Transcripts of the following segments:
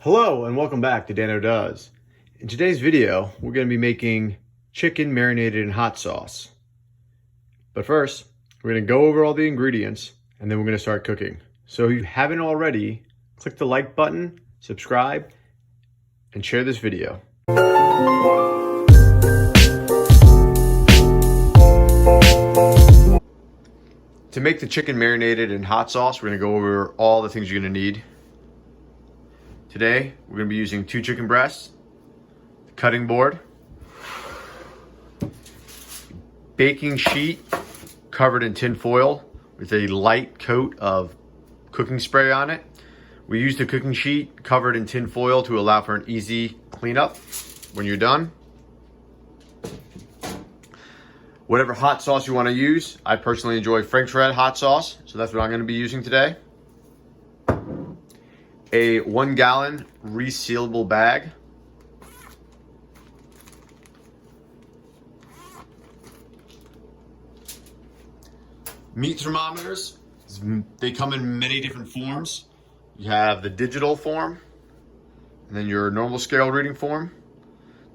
Hello and welcome back to Danno Does. In today's video, we're going to be making chicken marinated in hot sauce. But first, we're going to go over all the ingredients and then we're going to start cooking. So if you haven't already, click the like button, subscribe, and share this video. To make the chicken marinated in hot sauce, we're going to go over all the things you're going to need. Today, we're going to be using 2 chicken breasts, the cutting board, baking sheet covered in tin foil with a light coat of cooking spray on it. We use the cooking sheet covered in tin foil to allow for an easy cleanup when you're done. Whatever hot sauce you want to use, I personally enjoy Frank's Red hot sauce, so that's what I'm going to be using today. A 1 gallon resealable bag. Meat thermometers. They come in many different forms. You have the digital form, and then your normal scale reading form.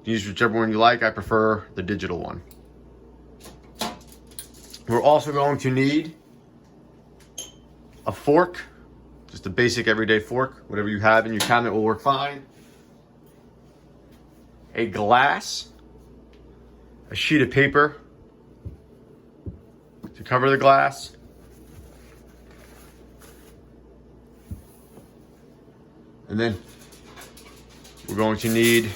Use whichever one you like. I prefer the digital one. We're also going to need a fork. Just a basic everyday fork, whatever you have in your cabinet will work fine. A glass, a sheet of paper to cover the glass, and then we're going to need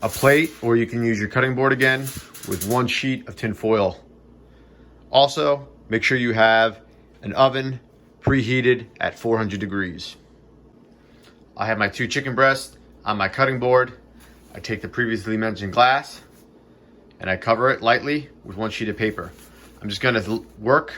a plate, or you can use your cutting board again, with 1 sheet of tin foil. Also, make sure you have an oven preheated at 400 degrees. I have my 2 chicken breasts on my cutting board. I take the previously mentioned glass and I cover it lightly with 1 sheet of paper. I'm just going to work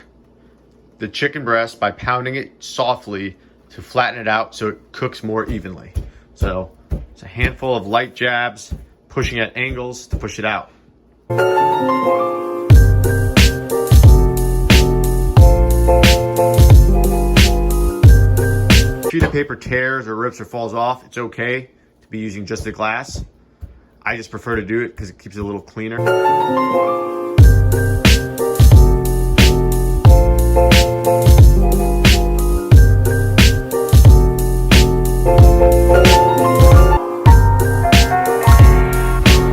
the chicken breast by pounding it softly to flatten it out so it cooks more evenly. So it's a handful of light jabs, pushing at angles to push it out. Sheet of paper tears or rips or falls off, it's okay to be using just the glass. I just prefer to do it because it keeps it a little cleaner.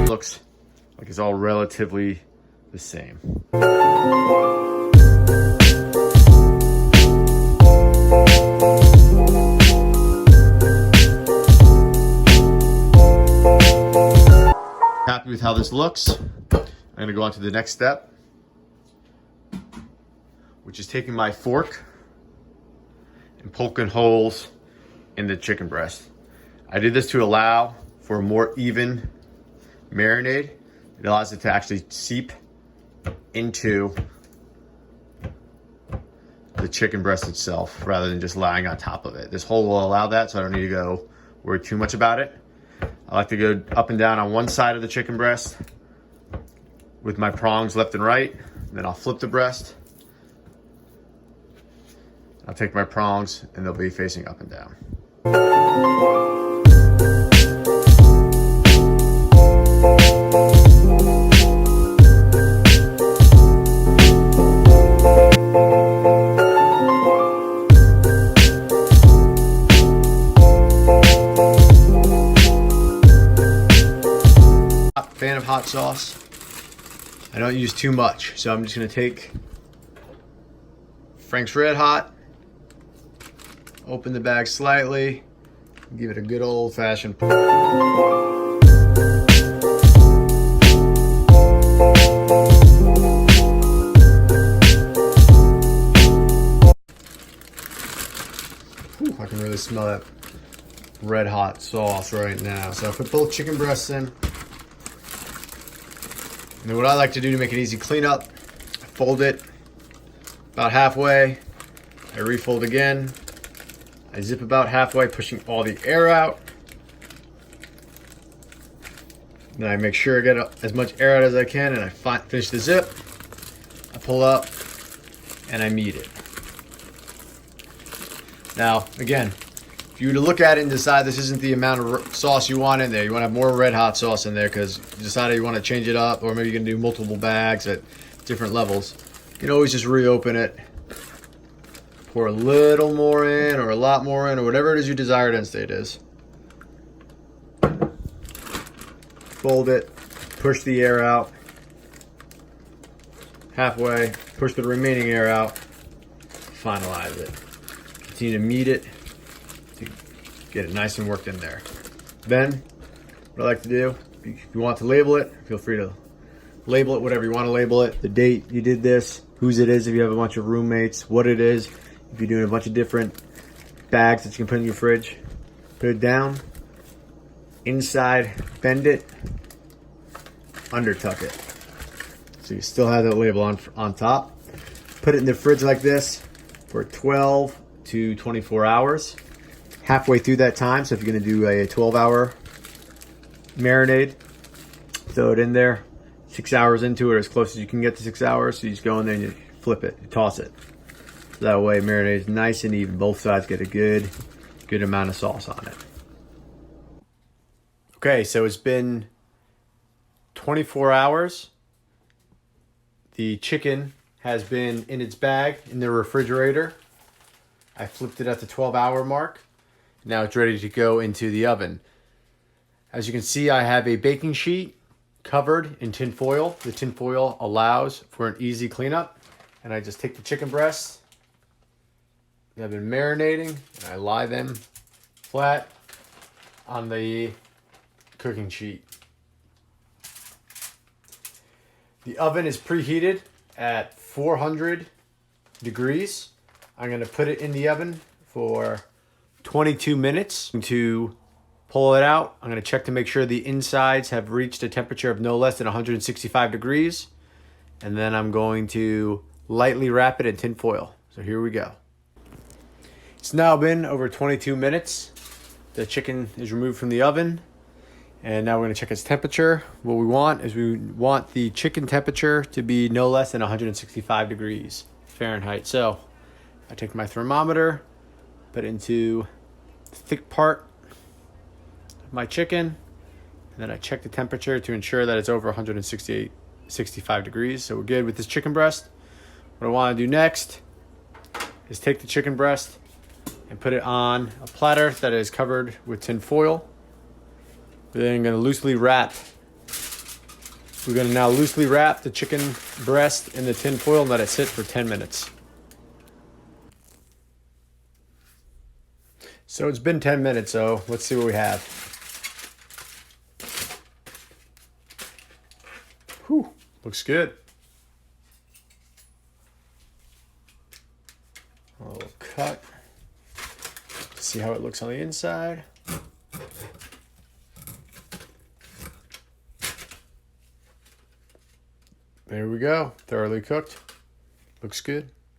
Looks like it's all relatively the same. Happy with how this looks. I'm going to go on to the next step, which is taking my fork and poking holes in the chicken breast. I did this to allow for a more even marinade. It allows it to actually seep into the chicken breast itself rather than just lying on top of it. This hole will allow that, so I don't need to go worry too much about it. I like to go up and down on one side of the chicken breast with my prongs left and right. Then I'll flip the breast. I'll take my prongs and they'll be facing up and down. Fan of hot sauce. I don't use too much, so I'm just going to take Frank's Red Hot, open the bag slightly, give it a good old-fashioned pour. I can really smell that red hot sauce right now. So I put both chicken breasts in. And then what I like to do to make it easy cleanup, I fold it about halfway, I refold again, I zip about halfway, pushing all the air out. Then I make sure I get as much air out as I can, and I finish the zip, I pull up, and I meet it. Now, again, If you were to look at it and decide this isn't the amount of sauce you want in there, you want to have more red hot sauce in there because you decided you want to change it up, or maybe you're going to do multiple bags at different levels, you can always just reopen it, pour a little more in or a lot more in or whatever it is your desired end state is. Fold it, push the air out halfway, push the remaining air out, finalize it. Continue to knead it to get it nice and worked in there. Then, what I like to do, if you want to label it, feel free to label it whatever you want to label it. The date you did this, whose it is if you have a bunch of roommates, what it is, if you're doing a bunch of different bags that you can put in your fridge. Put it down, inside, bend it, under tuck it. So you still have that label on top. Put it in the fridge like this for 12 to 24 hours. Halfway through that time, so if you're gonna do a 12-hour marinade, throw it in there, 6 hours into it, or as close as you can get to 6 hours. So you just go in there and you flip it, you toss it. So that way marinade is nice and even. Both sides get a good amount of sauce on it. Okay, so it's been 24 hours. The chicken has been in its bag in the refrigerator. I flipped it at the 12-hour mark. Now it's ready to go into the oven. As you can see, I have a baking sheet covered in tin foil. The tin foil allows for an easy cleanup. And I just take the chicken breasts that have been marinating and I lie them flat on the cooking sheet. The oven is preheated at 400 degrees. I'm going to put it in the oven for 22 minutes. To pull it out, I'm going to check to make sure the insides have reached a temperature of no less than 165 degrees. And then I'm going to lightly wrap it in tin foil. So here we go. It's now been over 22 minutes. The chicken is removed from the oven. And now we're going to check its temperature. What we want is we want the chicken temperature to be no less than 165 degrees Fahrenheit. So I take my thermometer, put it into the thick part of my chicken, and then I check the temperature to ensure that it's over 65 degrees. So we're good with this chicken breast. What I want to do next is take the chicken breast and put it on a platter that is covered with tin foil. We're then going to loosely wrap. We're going to now loosely wrap the chicken breast in the tin foil and let it sit for 10 minutes. So it's been 10 minutes, so let's see what we have. Whew, looks good. A little cut. See how it looks on the inside. There we go, thoroughly cooked. Looks good.